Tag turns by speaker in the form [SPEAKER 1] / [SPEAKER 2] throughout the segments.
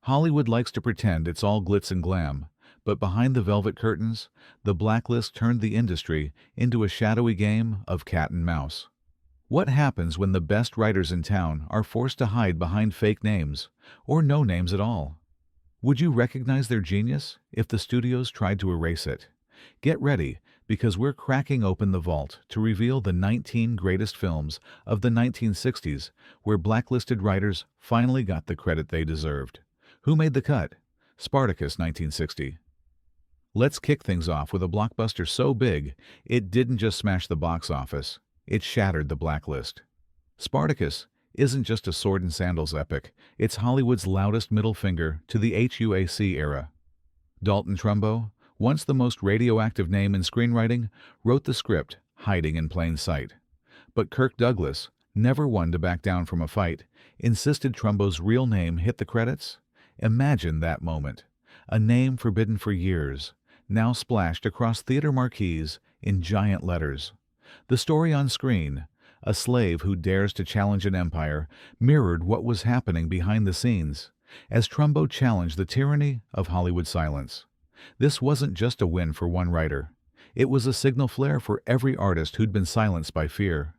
[SPEAKER 1] Hollywood likes to pretend it's all glitz and glam, but behind the velvet curtains, the blacklist turned the industry into a shadowy game of cat and mouse. What happens when the best writers in town are forced to hide behind fake names, or no names at all? Would you recognize their genius if the studios tried to erase it? Get ready, because we're cracking open the vault to reveal the 19 greatest films of the 1960s where blacklisted writers finally got the credit they deserved. Who made the cut? Spartacus 1960. Let's kick things off with a blockbuster so big it didn't just smash the box office, it shattered the blacklist. Spartacus isn't just a sword and sandals epic, it's Hollywood's loudest middle finger to the HUAC era. Dalton Trumbo, once the most radioactive name in screenwriting, wrote the script, hiding in plain sight. But Kirk Douglas, never one to back down from a fight, insisted Trumbo's real name hit the credits. Imagine that moment. A name forbidden for years, now splashed across theater marquees in giant letters. The story on screen, a slave who dares to challenge an empire, mirrored what was happening behind the scenes, as Trumbo challenged the tyranny of Hollywood silence. This wasn't just a win for one writer. It was a signal flare for every artist who'd been silenced by fear.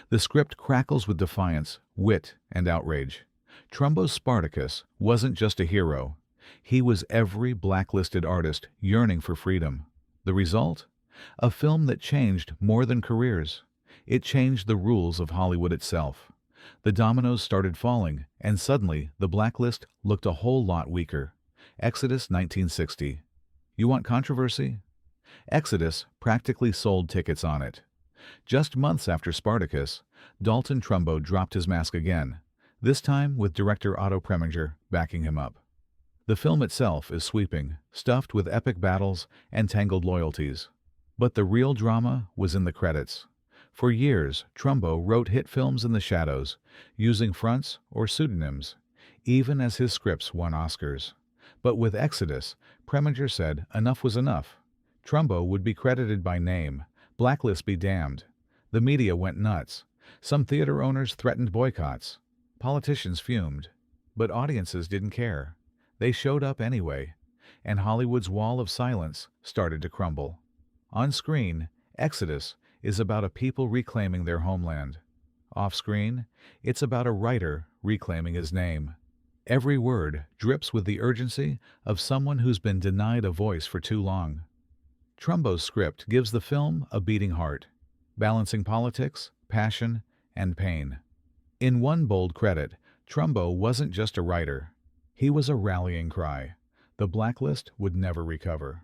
[SPEAKER 1] The script crackles with defiance, wit, and outrage. Trumbo's Spartacus wasn't just a hero. He was every blacklisted artist yearning for freedom. The result? A film that changed more than careers. It changed the rules of Hollywood itself. The dominoes started falling, and suddenly the blacklist looked a whole lot weaker. Exodus 1960. You want controversy? Exodus practically sold tickets on it. Just months after Spartacus, Dalton Trumbo dropped his mask again, this time with director Otto Preminger backing him up. The film itself is sweeping, stuffed with epic battles and tangled loyalties. But the real drama was in the credits. For years, Trumbo wrote hit films in the shadows, using fronts or pseudonyms, even as his scripts won Oscars. But with Exodus, Preminger said enough was enough. Trumbo would be credited by name, blacklist be damned. The media went nuts. Some theater owners threatened boycotts. Politicians fumed. But audiences didn't care. They showed up anyway, and Hollywood's wall of silence started to crumble. On screen, Exodus is about a people reclaiming their homeland. Off-screen, it's about a writer reclaiming his name. Every word drips with the urgency of someone who's been denied a voice for too long. Trumbo's script gives the film a beating heart, balancing politics, passion, and pain. In one bold credit, Trumbo wasn't just a writer. He was a rallying cry. The blacklist would never recover.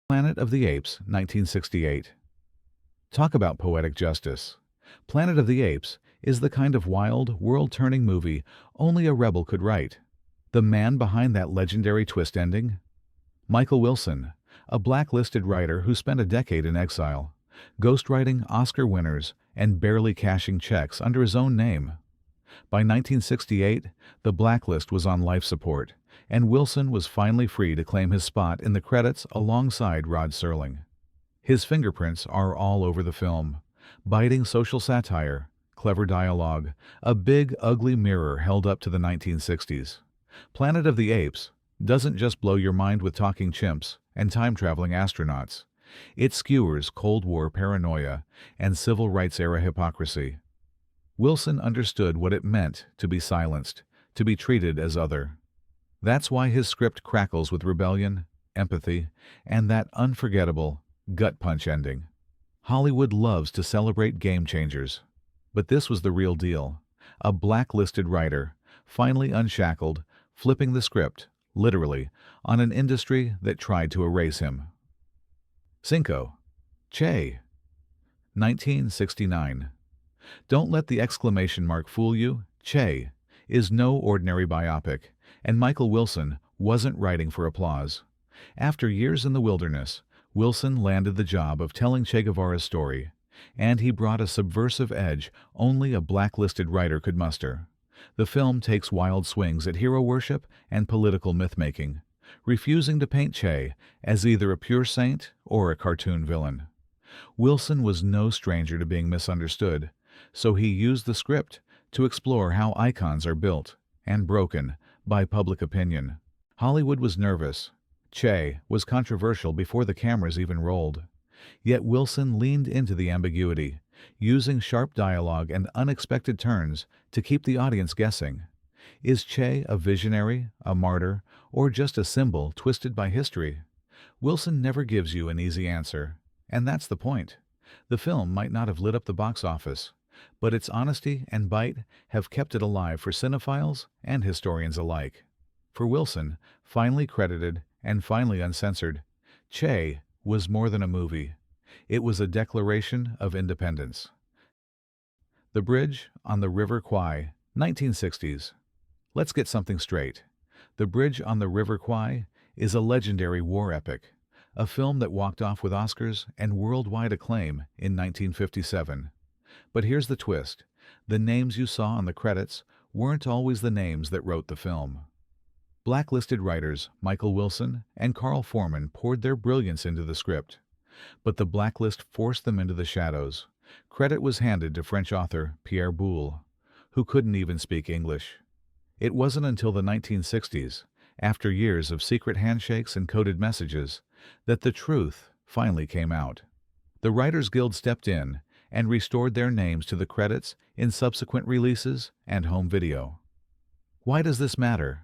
[SPEAKER 1] Planet of the Apes, 1968. Talk about poetic justice. Planet of the Apes is the kind of wild, world-turning movie only a rebel could write. The man behind that legendary twist ending? Michael Wilson, a blacklisted writer who spent a decade in exile, ghostwriting Oscar winners and barely cashing checks under his own name. By 1968, the blacklist was on life support, and Wilson was finally free to claim his spot in the credits alongside Rod Serling. His fingerprints are all over the film. Biting social satire, clever dialogue, a big, ugly mirror held up to the 1960s. Planet of the Apes doesn't just blow your mind with talking chimps and time-traveling astronauts. It skewers Cold War paranoia and civil rights-era hypocrisy. Wilson understood what it meant to be silenced, to be treated as other. That's why his script crackles with rebellion, empathy, and that unforgettable, gut-punch ending. Hollywood loves to celebrate game changers. But this was the real deal. A blacklisted writer, finally unshackled, flipping the script, literally, on an industry that tried to erase him. Cinco. Che. 1969. Don't let the exclamation mark fool you. Che is no ordinary biopic, and Michael Wilson wasn't writing for applause. After years in the wilderness, Wilson landed the job of telling Che Guevara's story, and he brought a subversive edge only a blacklisted writer could muster. The film takes wild swings at hero worship and political myth-making, refusing to paint Che as either a pure saint or a cartoon villain. Wilson was no stranger to being misunderstood, so he used the script to explore how icons are built and broken by public opinion. Hollywood was nervous. Che was controversial before the cameras even rolled. Yet Wilson leaned into the ambiguity, using sharp dialogue and unexpected turns to keep the audience guessing. Is Che a visionary, a martyr, or just a symbol twisted by history? Wilson never gives you an easy answer, and that's the point. The film might not have lit up the box office, but its honesty and bite have kept it alive for cinephiles and historians alike. For Wilson, finally credited and finally uncensored, Che was more than a movie. It was a declaration of independence. The Bridge on the River Kwai, 1960s. Let's get something straight. The Bridge on the River Kwai is a legendary war epic, a film that walked off with Oscars and worldwide acclaim in 1957. But here's the twist. The names you saw on the credits weren't always the names that wrote the film. Blacklisted writers Michael Wilson and Carl Foreman poured their brilliance into the script, but the blacklist forced them into the shadows. Credit was handed to French author Pierre Boulle, who couldn't even speak English. It wasn't until the 1960s, after years of secret handshakes and coded messages, that the truth finally came out. The Writers Guild stepped in and restored their names to the credits in subsequent releases and home video. Why does this matter?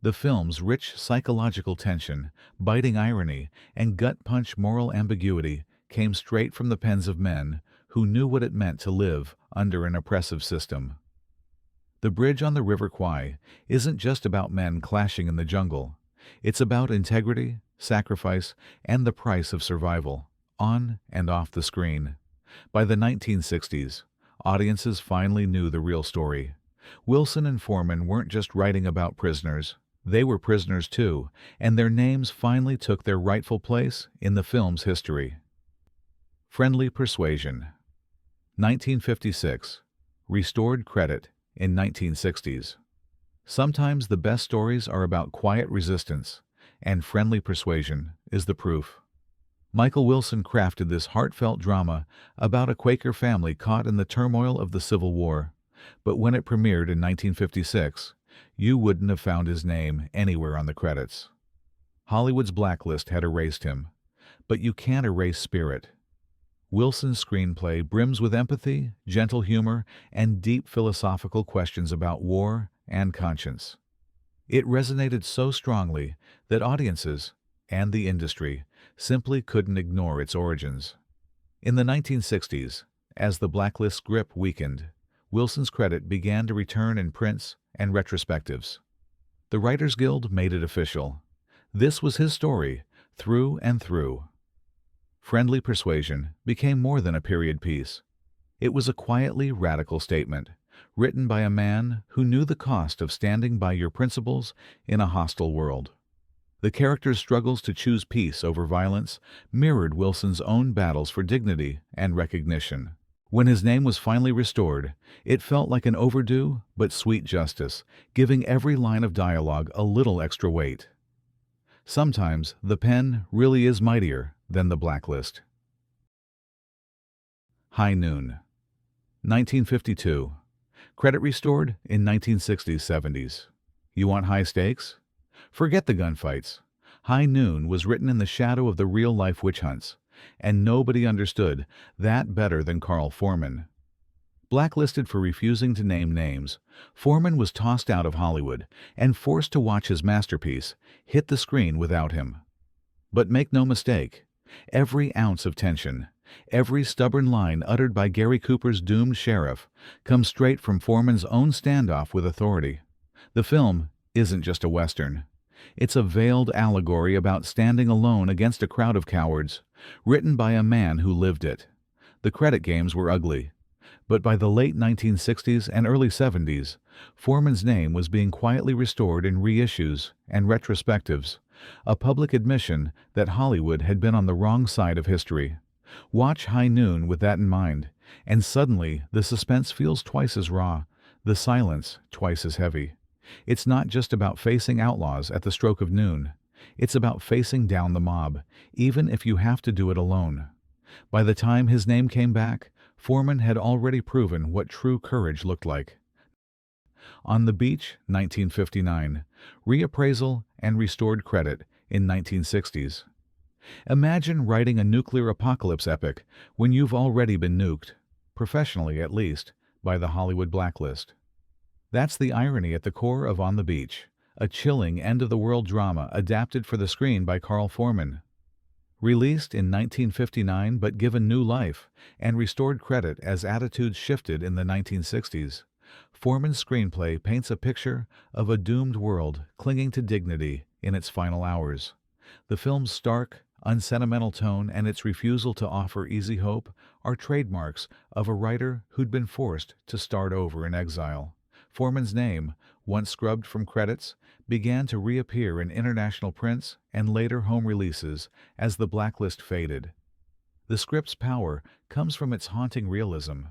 [SPEAKER 1] The film's rich psychological tension, biting irony, and gut-punch moral ambiguity came straight from the pens of men who knew what it meant to live under an oppressive system. The Bridge on the River Kwai isn't just about men clashing in the jungle. It's about integrity, sacrifice, and the price of survival, on and off the screen. By the 1960s, audiences finally knew the real story. Wilson and Foreman weren't just writing about prisoners. They were prisoners too, and their names finally took their rightful place in the film's history. Friendly Persuasion, 1956. Restored credit in 1960s. Sometimes the best stories are about quiet resistance, and Friendly Persuasion is the proof. Michael Wilson crafted this heartfelt drama about a Quaker family caught in the turmoil of the Civil War, but when it premiered in 1956, you wouldn't have found his name anywhere on the credits. Hollywood's blacklist had erased him, but you can't erase spirit. Wilson's screenplay brims with empathy, gentle humor, and deep philosophical questions about war and conscience. It resonated so strongly that audiences, and the industry, simply couldn't ignore its origins. In the 1960s, as the blacklist's grip weakened, Wilson's credit began to return in prints and retrospectives. The Writers Guild made it official. This was his story, through and through. Friendly Persuasion became more than a period piece. It was a quietly radical statement, written by a man who knew the cost of standing by your principles in a hostile world. The character's struggles to choose peace over violence mirrored Wilson's own battles for dignity and recognition. When his name was finally restored, it felt like an overdue but sweet justice, giving every line of dialogue a little extra weight. Sometimes the pen really is mightier than the blacklist. High Noon, 1952. Credit restored in 1960s-70s. You want high stakes? Forget the gunfights. High Noon was written in the shadow of the real-life witch hunts, and nobody understood that better than Carl Foreman. Blacklisted for refusing to name names, Foreman was tossed out of Hollywood and forced to watch his masterpiece hit the screen without him. But make no mistake, every ounce of tension, every stubborn line uttered by Gary Cooper's doomed sheriff comes straight from Foreman's own standoff with authority. The film isn't just a Western. It's a veiled allegory about standing alone against a crowd of cowards, written by a man who lived it. The credit games were ugly, but by the late 1960s and early 70s, Foreman's name was being quietly restored in reissues and retrospectives, a public admission that Hollywood had been on the wrong side of history. Watch High Noon with that in mind, and suddenly the suspense feels twice as raw, the silence twice as heavy. It's not just about facing outlaws at the stroke of noon. It's about facing down the mob, even if you have to do it alone. By the time his name came back, Foreman had already proven what true courage looked like. On the Beach, 1959. reappraisal, and restored credit in 1960s. Imagine writing a nuclear apocalypse epic when you've already been nuked, professionally at least, by the Hollywood blacklist. That's the irony at the core of On the Beach, a chilling end-of-the-world drama adapted for the screen by Carl Foreman. Released in 1959 but given new life and restored credit as attitudes shifted in the 1960s, Foreman's screenplay paints a picture of a doomed world clinging to dignity in its final hours. The film's stark, unsentimental tone and its refusal to offer easy hope are trademarks of a writer who'd been forced to start over in exile. Foreman's name, once scrubbed from credits, began to reappear in international prints and later home releases as the blacklist faded. The script's power comes from its haunting realism.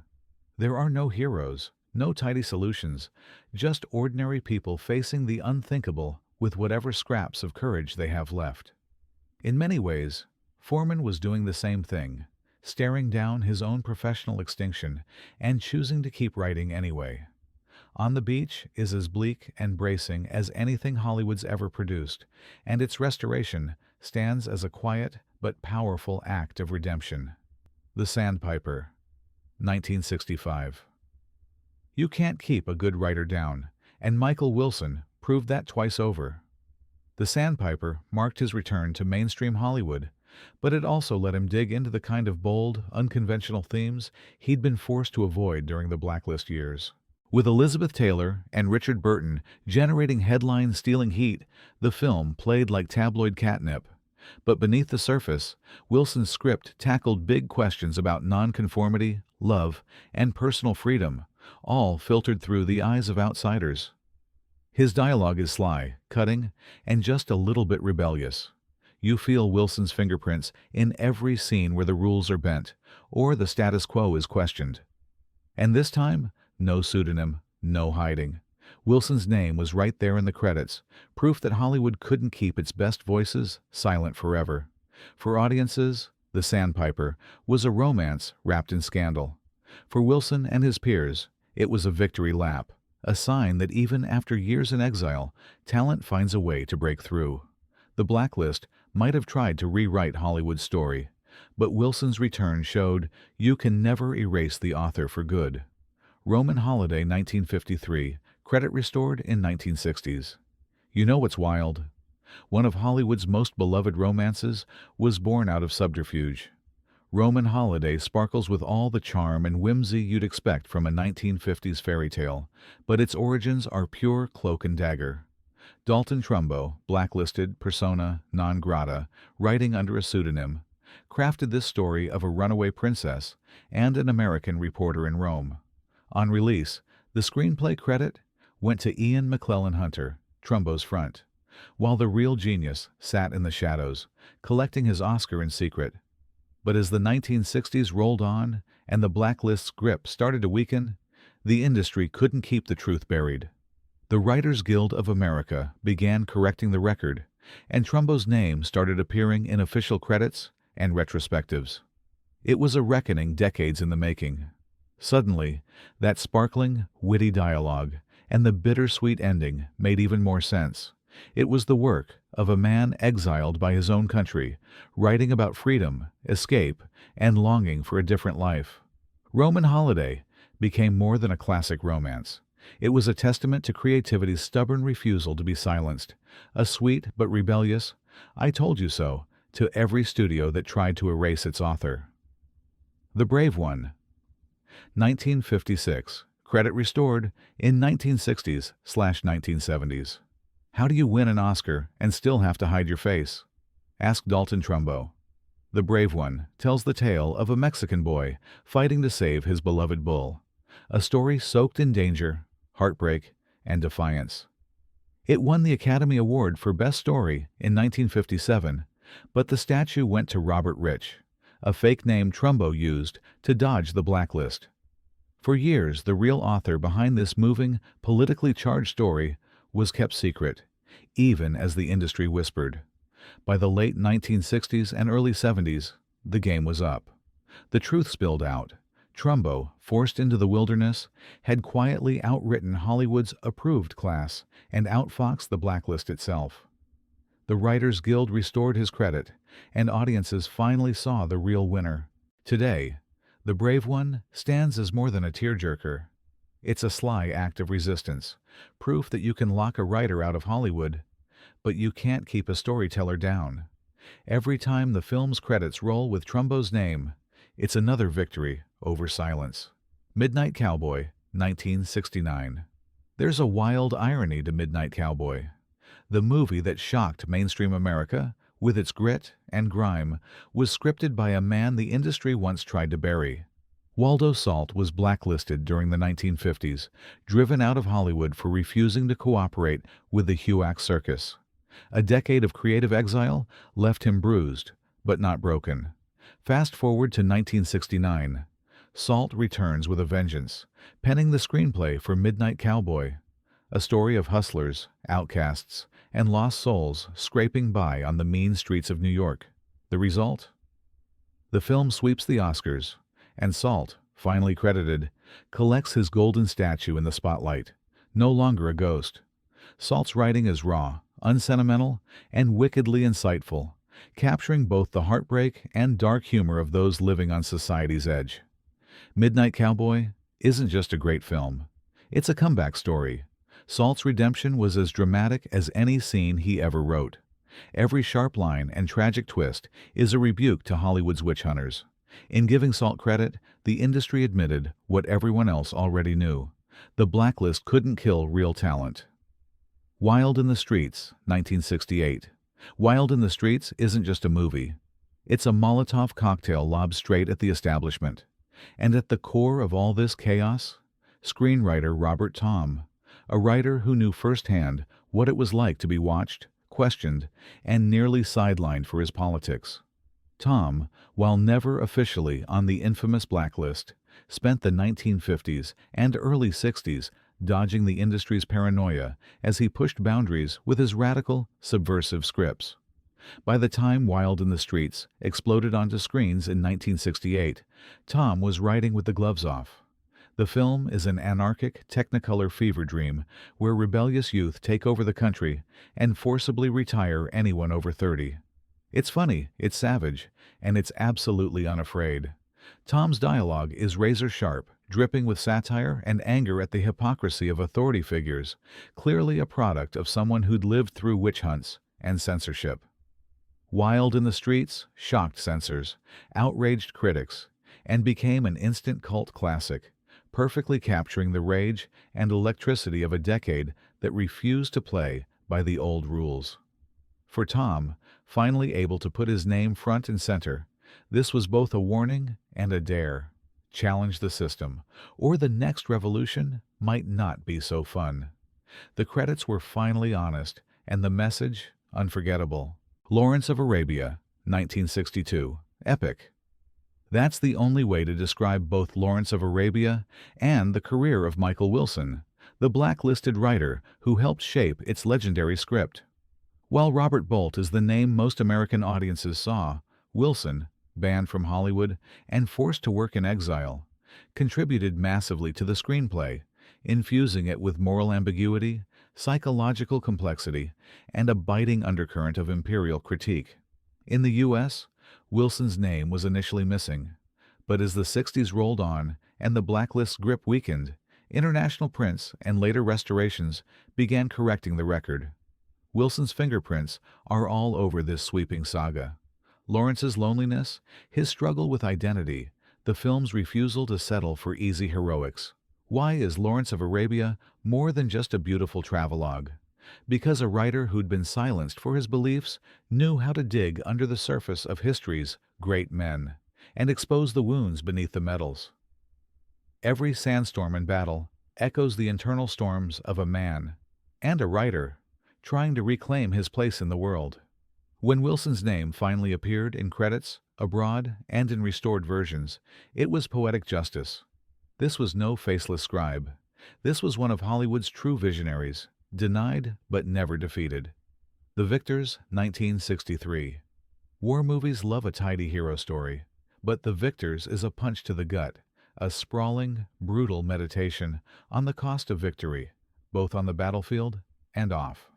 [SPEAKER 1] There are no heroes, no tidy solutions, just ordinary people facing the unthinkable with whatever scraps of courage they have left. In many ways, Foreman was doing the same thing, staring down his own professional extinction and choosing to keep writing anyway. On the Beach is as bleak and bracing as anything Hollywood's ever produced, and its restoration stands as a quiet but powerful act of redemption. The Sandpiper, 1965. You can't keep a good writer down, and Michael Wilson proved that twice over. The Sandpiper marked his return to mainstream Hollywood, but it also let him dig into the kind of bold, unconventional themes he'd been forced to avoid during the blacklist years. With Elizabeth Taylor and Richard Burton generating headline-stealing heat, the film played like tabloid catnip. But beneath the surface, Wilson's script tackled big questions about nonconformity, love, and personal freedom, all filtered through the eyes of outsiders. His dialogue is sly, cutting, and just a little bit rebellious. You feel Wilson's fingerprints in every scene where the rules are bent, or the status quo is questioned. And this time, no pseudonym, no hiding. Wilson's name was right there in the credits, proof that Hollywood couldn't keep its best voices silent forever. For audiences, The Sandpiper was a romance wrapped in scandal. For Wilson and his peers, it was a victory lap, a sign that even after years in exile, talent finds a way to break through. The blacklist might have tried to rewrite Hollywood's story, but Wilson's return showed you can never erase the author for good. Roman Holiday, 1953, credit restored in 1960s. You know what's wild? One of Hollywood's most beloved romances was born out of subterfuge. Roman Holiday sparkles with all the charm and whimsy you'd expect from a 1950s fairy tale, but its origins are pure cloak and dagger. Dalton Trumbo, blacklisted, persona non grata, writing under a pseudonym, crafted this story of a runaway princess and an American reporter in Rome. On release, the screenplay credit went to Ian McClellan Hunter, Trumbo's front, while the real genius sat in the shadows, collecting his Oscar in secret. But as the 1960s rolled on and the blacklist's grip started to weaken, the industry couldn't keep the truth buried. The Writers Guild of America began correcting the record, and Trumbo's name started appearing in official credits and retrospectives. It was a reckoning decades in the making. Suddenly, that sparkling, witty dialogue and the bittersweet ending made even more sense. It was the work of a man exiled by his own country, writing about freedom, escape, and longing for a different life. Roman Holiday became more than a classic romance. It was a testament to creativity's stubborn refusal to be silenced, a sweet but rebellious "I told you so" to every studio that tried to erase its author. The Brave One, 1956, credit restored in 1960s/1970s. How do you win an Oscar and still have to hide your face? Asked Dalton Trumbo. The Brave One tells the tale of a Mexican boy fighting to save his beloved bull, a story soaked in danger, heartbreak, and defiance. It won the Academy Award for Best Story in 1957, but the statue went to Robert Rich, a fake name Trumbo used to dodge the blacklist. For years, the real author behind this moving, politically charged story was kept secret, even as the industry whispered. By the late 1960s and early 70s, the game was up. The truth spilled out. Trumbo, forced into the wilderness, had quietly outwritten Hollywood's approved class and outfoxed the blacklist itself. The Writers Guild restored his credit, and audiences finally saw the real winner. Today, The Brave One stands as more than a tearjerker. It's a sly act of resistance, proof that you can lock a writer out of Hollywood, but you can't keep a storyteller down. Every time the film's credits roll with Trumbo's name, it's another victory over silence. Midnight Cowboy, 1969. There's a wild irony to Midnight Cowboy. The movie that shocked mainstream America, with its grit and grime, was scripted by a man the industry once tried to bury. Waldo Salt was blacklisted during the 1950s, driven out of Hollywood for refusing to cooperate with the HUAC circus. A decade of creative exile left him bruised, but not broken. Fast forward to 1969. Salt returns with a vengeance, penning the screenplay for Midnight Cowboy, a story of hustlers, outcasts, and lost souls scraping by on the mean streets of New York. The result? The film sweeps the Oscars, and Salt, finally credited, collects his golden statue in the spotlight, no longer a ghost. Salt's writing is raw, unsentimental, and wickedly insightful, capturing both the heartbreak and dark humor of those living on society's edge. Midnight Cowboy isn't just a great film. It's a comeback story. Salt's redemption was as dramatic as any scene he ever wrote. Every sharp line and tragic twist is a rebuke to Hollywood's witch hunters. In giving Salt credit, the industry admitted what everyone else already knew. The blacklist couldn't kill real talent. Wild in the Streets, 1968. Wild in the Streets isn't just a movie. It's a Molotov cocktail lobbed straight at the establishment. And at the core of all this chaos, screenwriter Robert Thom, a writer who knew firsthand what it was like to be watched, questioned, and nearly sidelined for his politics. Thom, while never officially on the infamous blacklist, spent the 1950s and early 60s dodging the industry's paranoia as he pushed boundaries with his radical, subversive scripts. By the time Wild in the Streets exploded onto screens in 1968, Thom was writing with the gloves off. The film is an anarchic Technicolor fever dream where rebellious youth take over the country and forcibly retire anyone over 30. It's funny, it's savage, and it's absolutely unafraid. Thom's dialogue is razor-sharp, dripping with satire and anger at the hypocrisy of authority figures, clearly a product of someone who'd lived through witch hunts and censorship. Wild in the Streets shocked censors, outraged critics, and became an instant cult classic, perfectly capturing the rage and electricity of a decade that refused to play by the old rules. For Thom, finally able to put his name front and center, this was both a warning and a dare. Challenge the system, or the next revolution might not be so fun. The credits were finally honest, and the message unforgettable. Lawrence of Arabia, 1962. Epic. That's the only way to describe both Lawrence of Arabia and the career of Michael Wilson, the blacklisted writer who helped shape its legendary script. While Robert Bolt is the name most American audiences saw, Wilson, banned from Hollywood and forced to work in exile, contributed massively to the screenplay, infusing it with moral ambiguity, psychological complexity, and a biting undercurrent of imperial critique. In the U.S., Wilson's name was initially missing, but as the 60s rolled on and the blacklist's grip weakened, international prints and later restorations began correcting the record. Wilson's fingerprints are all over this sweeping saga. Lawrence's loneliness, his struggle with identity, the film's refusal to settle for easy heroics. Why is Lawrence of Arabia more than just a beautiful travelogue? Because a writer who'd been silenced for his beliefs knew how to dig under the surface of history's great men and expose the wounds beneath the metals. Every sandstorm and battle echoes the internal storms of a man and a writer trying to reclaim his place in the world. When Wilson's name finally appeared in credits, abroad, and in restored versions, it was poetic justice. This was no faceless scribe. This was one of Hollywood's true visionaries, denied but never defeated. The Victors, 1963. War movies love a tidy hero story, but The Victors is a punch to the gut, a sprawling, brutal meditation on the cost of victory, both on the battlefield and off.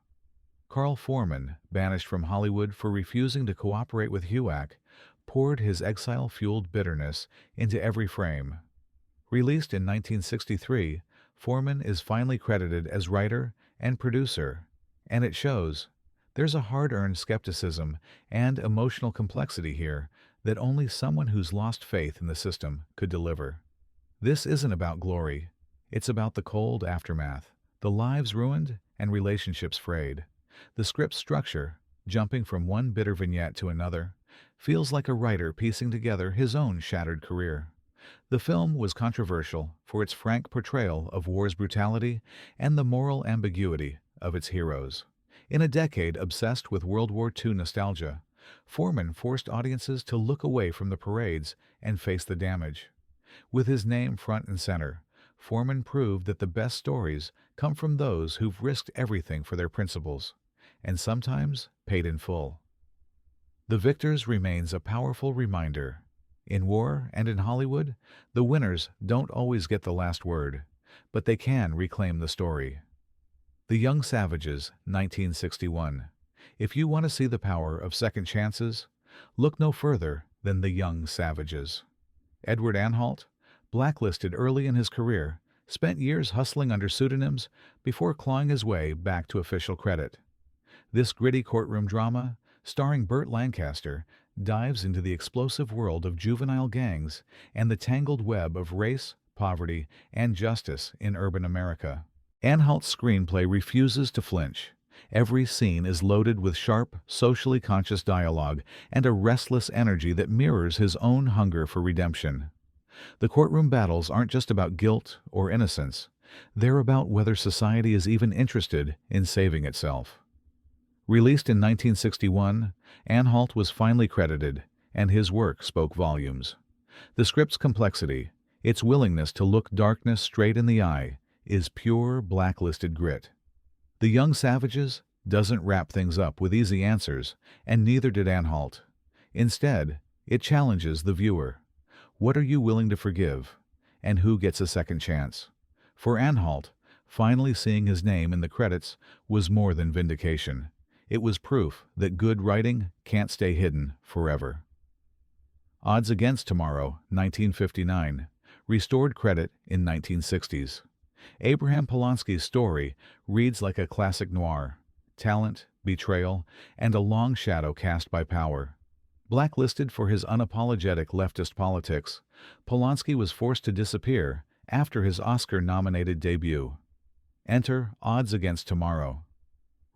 [SPEAKER 1] Carl Foreman, banished from Hollywood for refusing to cooperate with HUAC, poured his exile-fueled bitterness into every frame. Released in 1963, Foreman is finally credited as writer and producer, and it shows. There's a hard-earned skepticism and emotional complexity here that only someone who's lost faith in the system could deliver. This isn't about glory. It's about the cold aftermath, the lives ruined and relationships frayed. The script's structure, jumping from one bitter vignette to another, feels like a writer piecing together his own shattered career. The film was controversial for its frank portrayal of war's brutality and the moral ambiguity of its heroes. In a decade obsessed with World War II nostalgia, Foreman forced audiences to look away from the parades and face the damage. With his name front and center, Foreman proved that the best stories come from those who've risked everything for their principles, and sometimes paid in full. The Victors remains a powerful reminder. In war and in Hollywood, the winners don't always get the last word, but they can reclaim the story. The Young Savages, 1961. If you want to see the power of second chances, look no further than The Young Savages. Edward Anhalt, blacklisted early in his career, spent years hustling under pseudonyms before clawing his way back to official credit. This gritty courtroom drama, starring Burt Lancaster, dives into the explosive world of juvenile gangs and the tangled web of race, poverty, and justice in urban America. Anhalt's screenplay refuses to flinch. Every scene is loaded with sharp, socially conscious dialogue and a restless energy that mirrors his own hunger for redemption. The courtroom battles aren't just about guilt or innocence. They're about whether society is even interested in saving itself. Released in 1961, Anhalt was finally credited, and his work spoke volumes. The script's complexity, its willingness to look darkness straight in the eye, is pure blacklisted grit. The Young Savages doesn't wrap things up with easy answers, and neither did Anhalt. Instead, it challenges the viewer. What are you willing to forgive, and who gets a second chance? For Anhalt, finally seeing his name in the credits was more than vindication. It was proof that good writing can't stay hidden forever. Odds Against Tomorrow, 1959, restored credit in 1960s. Abraham Polanski's story reads like a classic noir: talent, betrayal, and a long shadow cast by power. Blacklisted for his unapologetic leftist politics, Polanski was forced to disappear after his Oscar-nominated debut. Enter Odds Against Tomorrow.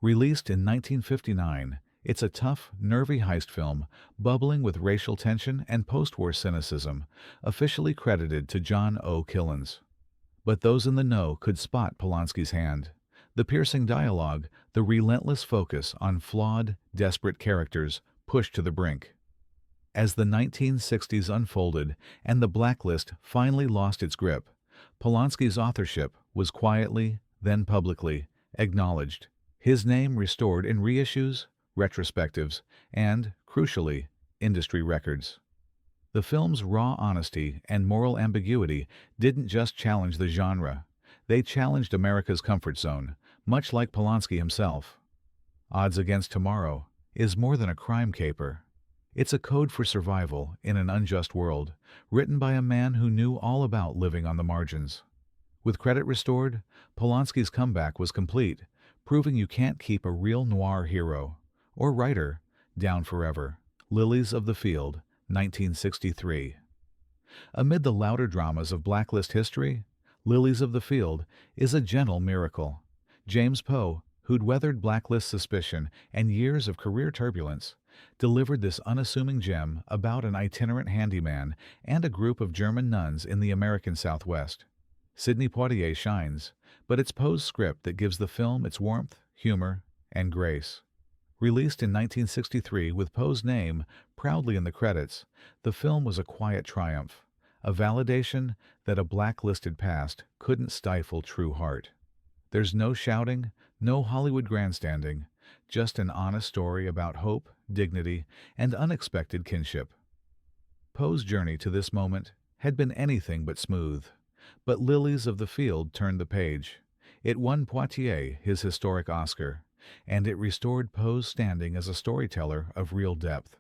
[SPEAKER 1] Released in 1959, it's a tough, nervy heist film bubbling with racial tension and post-war cynicism, officially credited to John O. Killens. But those in the know could spot Polanski's hand. The piercing dialogue, the relentless focus on flawed, desperate characters pushed to the brink. As the 1960s unfolded and the blacklist finally lost its grip, Polanski's authorship was quietly, then publicly, acknowledged. His name restored in reissues, retrospectives, and, crucially, industry records. The film's raw honesty and moral ambiguity didn't just challenge the genre. They challenged America's comfort zone, much like Polanski himself. Odds Against Tomorrow is more than a crime caper. It's a code for survival in an unjust world, written by a man who knew all about living on the margins. With credit restored, Polanski's comeback was complete, proving you can't keep a real noir hero, or writer, down forever. Lilies of the Field, 1963. Amid the louder dramas of blacklist history, Lilies of the Field is a gentle miracle. James Poe, who'd weathered blacklist suspicion and years of career turbulence, delivered this unassuming gem about an itinerant handyman and a group of German nuns in the American Southwest. Sidney Poitier shines, but it's Poe's script that gives the film its warmth, humor, and grace. Released in 1963 with Poe's name proudly in the credits, the film was a quiet triumph, a validation that a blacklisted past couldn't stifle true heart. There's no shouting, no Hollywood grandstanding, just an honest story about hope, dignity, and unexpected kinship. Poe's journey to this moment had been anything but smooth. But Lilies of the Field turned the page. It won Poitier his historic Oscar, and it restored Poe's standing as a storyteller of real depth.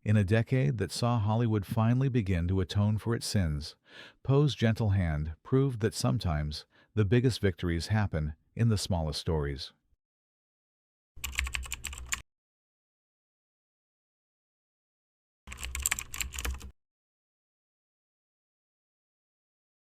[SPEAKER 1] In a decade that saw Hollywood finally begin to atone for its sins, Poe's gentle hand proved that sometimes the biggest victories happen in the smallest stories.